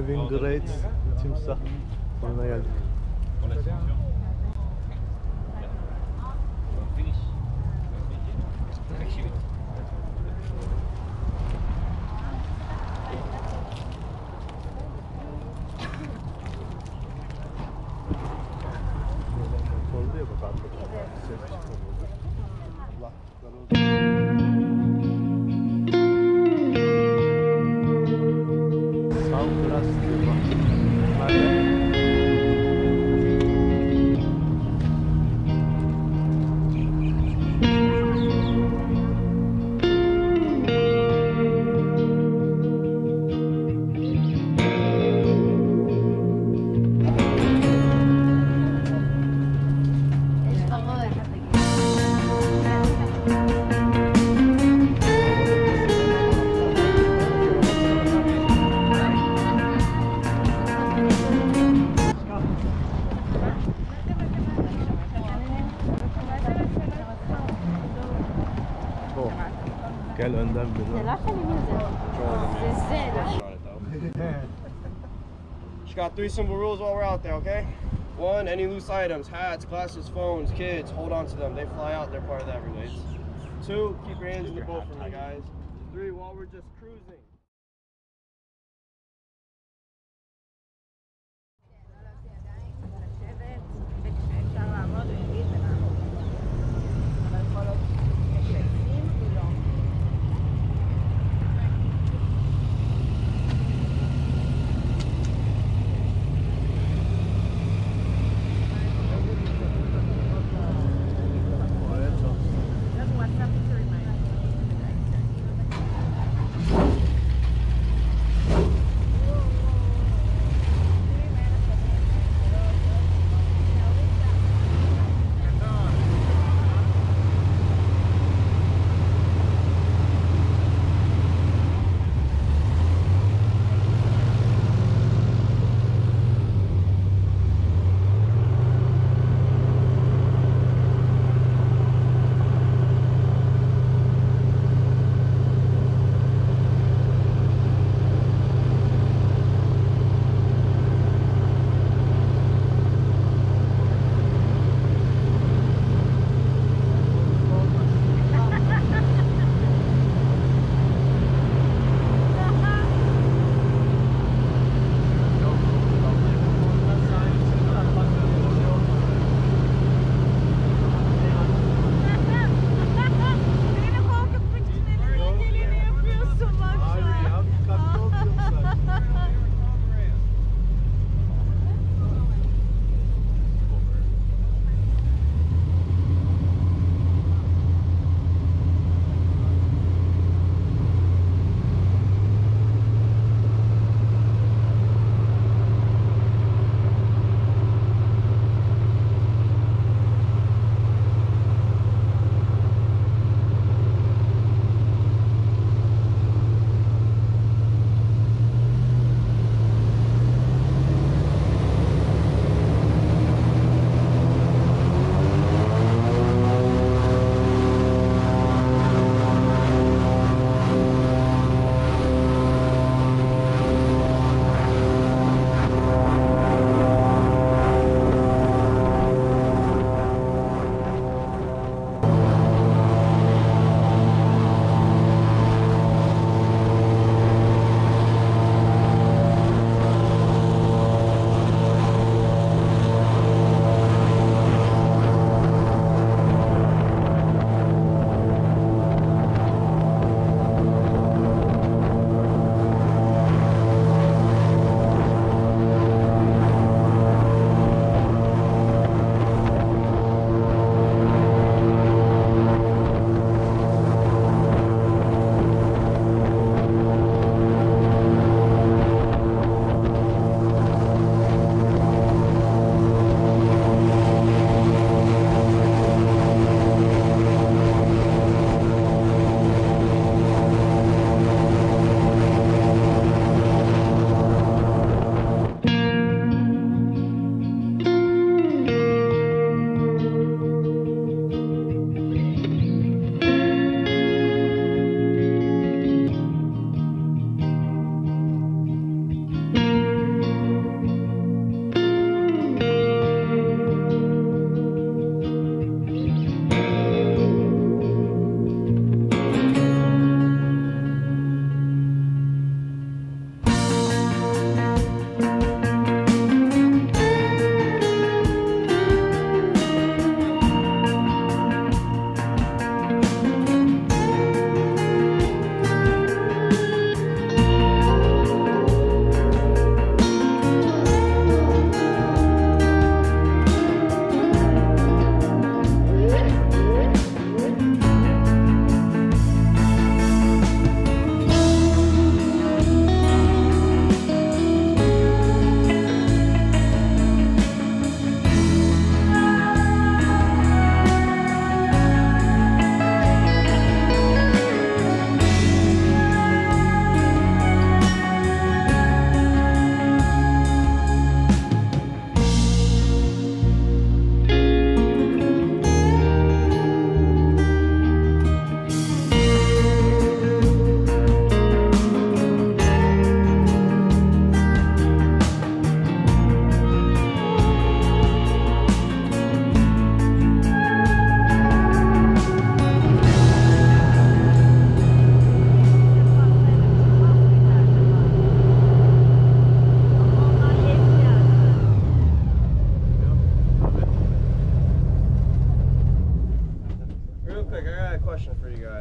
Everglades'te Timsah Turuna geldik. Motorluya bak arkadaşlar. Ses çıkarıyordur. Kulaklıkları Sawgrass Timsah. Gel önden bir. Just got 3 simple rules while we're out there, okay? 1, any loose items, hats, glasses, phones, kids, hold on to them. They fly out, they're part of the Everglades. 2, keep your hands in the boat for me, guys. 3, while we're just cruising.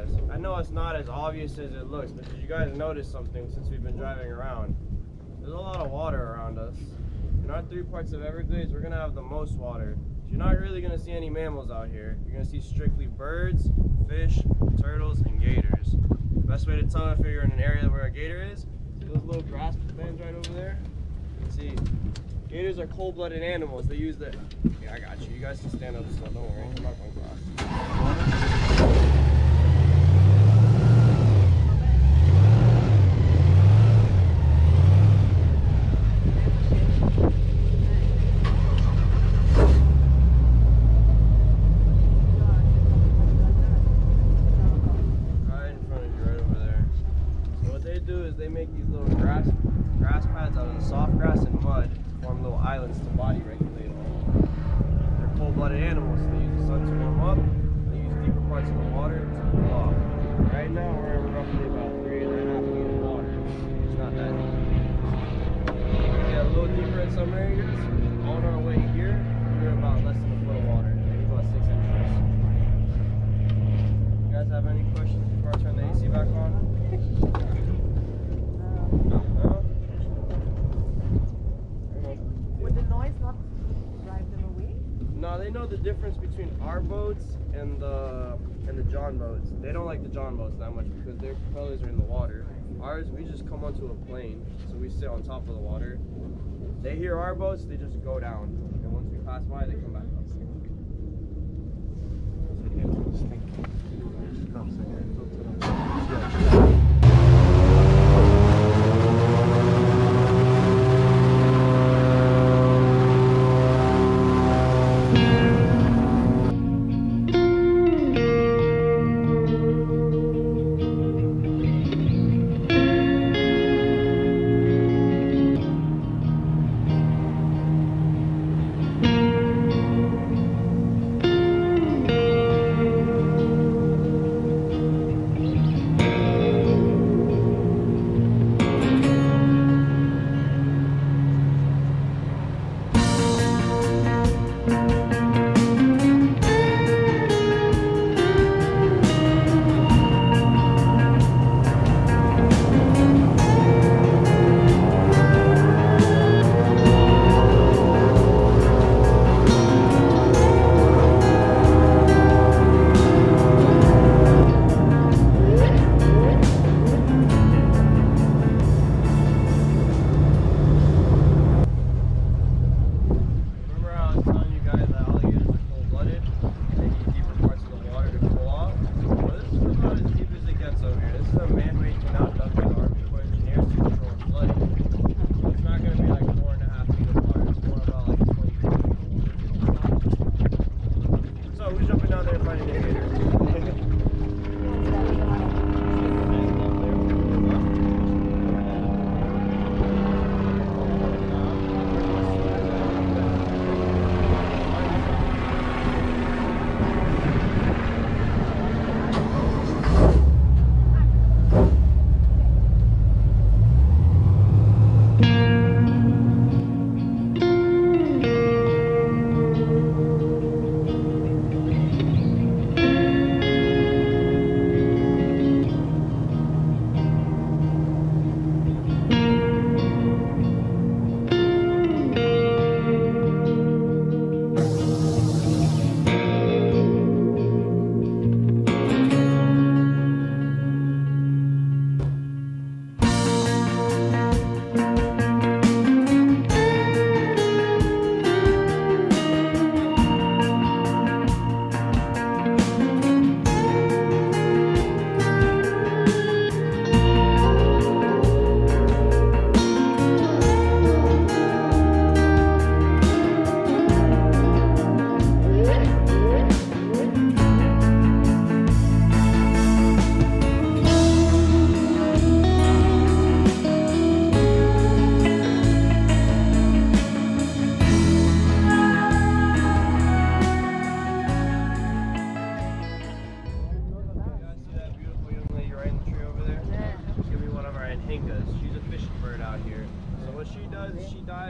guys. I know it's not as obvious as it looks, but did you guys notice something since we've been driving around? There's a lot of water around us. In our 3 parts of Everglades, we're gonna have the most water. You're not really gonna see any mammals out here. You're gonna see strictly birds, fish, turtles, and gators. The best way to tell if you're in an area where a gator is, see those little grass bands right over there? You can see, gators are cold-blooded animals. They use the, yeah, I got you. You guys can stand up still, don't worry. I'm not going across. They make these little grass pads out of the soft grass and mud to form little islands to body regulate. They're cold-blooded animals, so they use the sun to warm up. They use deeper parts of the water to cool off. Right now we're at roughly about 3.5 feet of water. It's not that deep. We get a little deeper in some areas. On our way here, we're about less than a foot of water, maybe about 6 inches. You guys have any questions before I turn the AC back on? Would the noise not drive them away? No, they know the difference between our boats and the John boats. They don't like the John boats that much because their propellers are in the water. Ours, we just come onto a plane, so we sit on top of the water. They hear our boats, they just go down, and once we pass by, they come back up.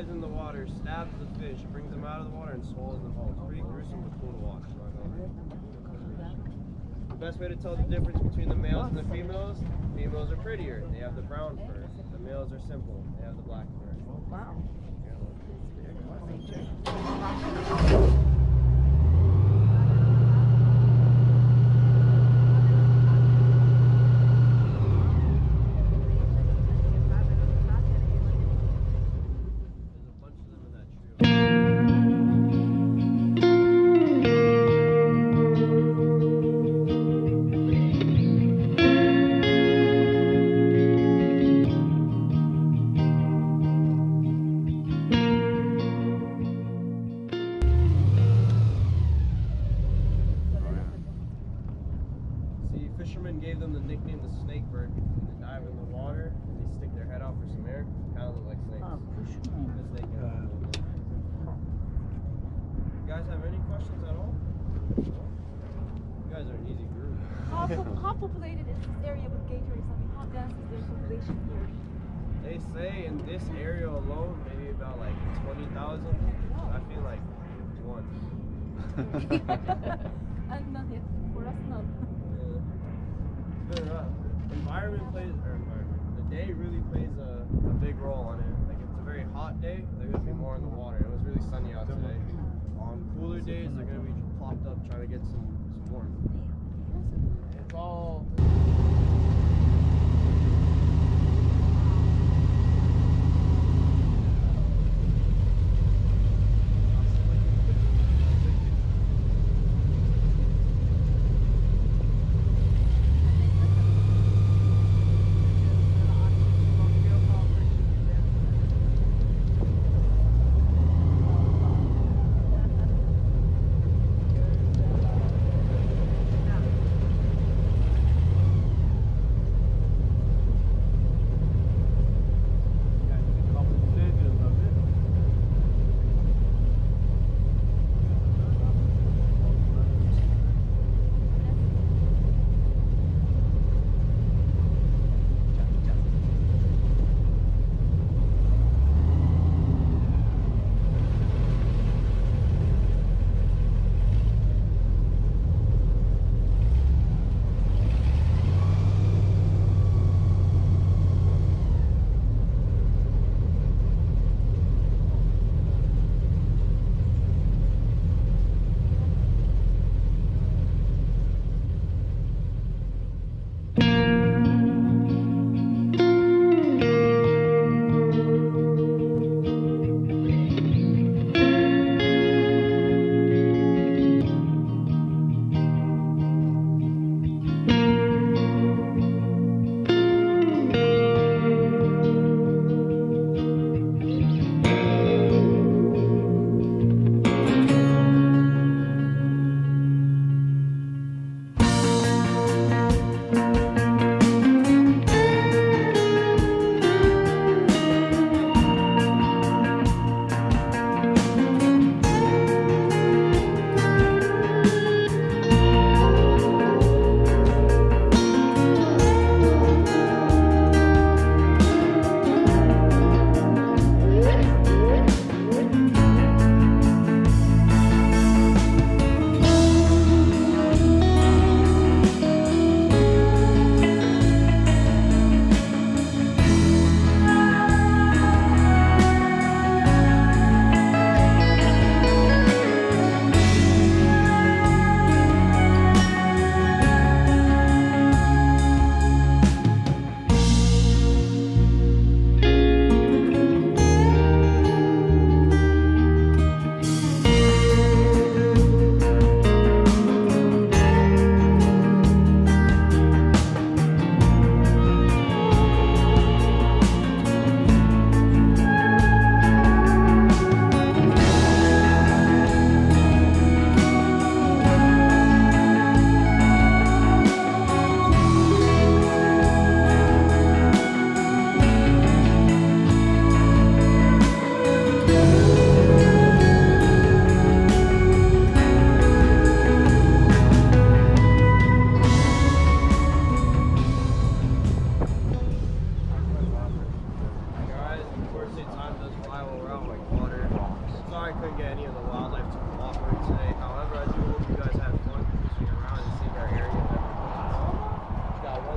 dives in the water, stabs the fish, brings them out of the water, and swallows them whole. It's pretty gruesome but cool to watch. best way to tell the difference between the males and the females, females are prettier. They have the brown fur. The males are simple. They have the black fur. Wow. Fishermen gave them the nickname the snake bird because when they dive in the water and they stick their head out for some air, kind of look like snakes. Oh, Because they can. You guys have any questions at all? You guys are an easy group. How populated is this area with gators? I mean, how dense is their population here? They say in this area alone, maybe about like 20,000. I feel like one. And none yet. For us, none. The day really plays a big role on it. Like if it's a very hot day, they're gonna be more in the water. It was really sunny out today. On cooler days, they're gonna be plopped up trying to get some warmth. It's all.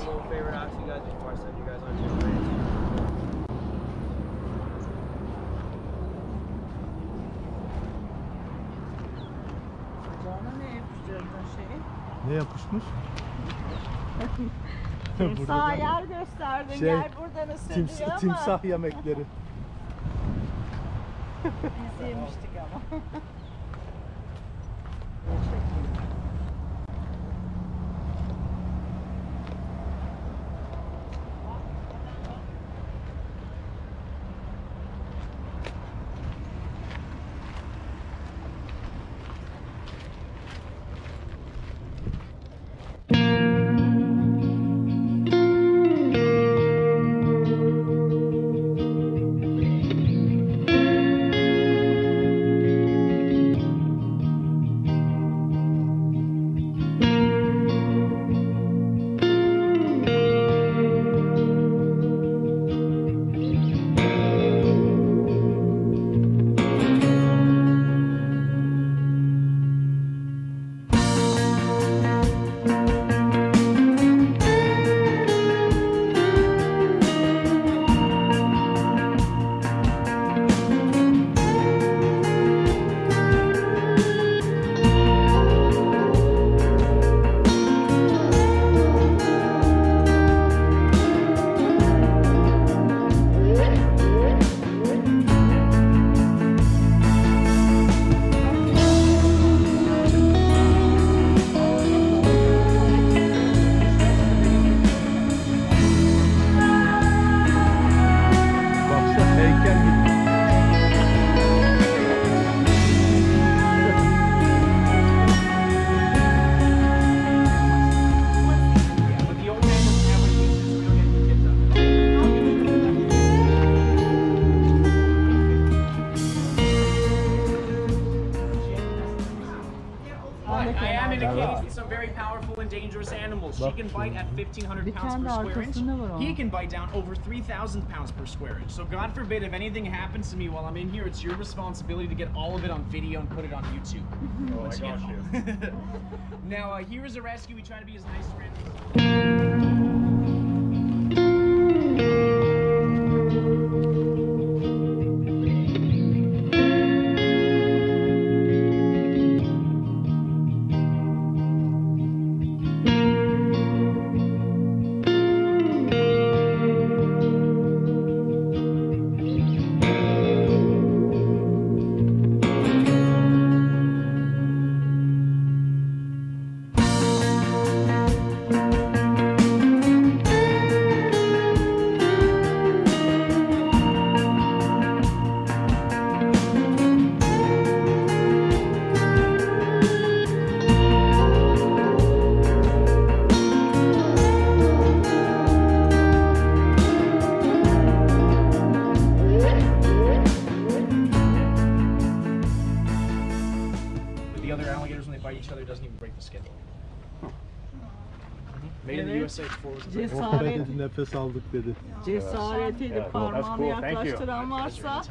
little favor to ask you guys before I send you guys on your way. Bacağına ne yapıştırdın şeyi? Ne yapışmış? Timsah yer gösterdin, gel buradan ısır diyor ama timsah yemekleri. biz yemiştik ama. She can bite at 1,500 pounds per square inch. He can bite down over 3,000 pounds per square inch. So God forbid if anything happens to me while I'm in here, it's your responsibility to get all of it on video and put it on YouTube. Oh, I got you. Now here is a rescue. We try to be as nice friends. Cesaret nefes aldık dedi. Cesaretli parmağını yaklaştıran varsa.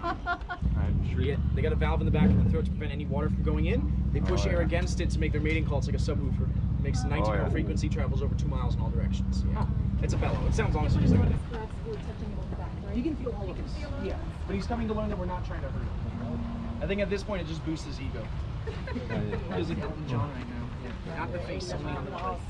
They got a valve in the back of the throat to prevent any water from going in. They push air against it to make their mating call. It's like a subwoofer. It makes a 19 frequency, travels over 2 miles in all directions. Yeah. It's a bellow. It sounds honestly just like a You can feel all of this. Yeah. But he's coming to learn that we're not trying to hurt him. I think at this point it just boosts his ego. He's like Elton John right now. Yeah. Not the face, only on the mouth.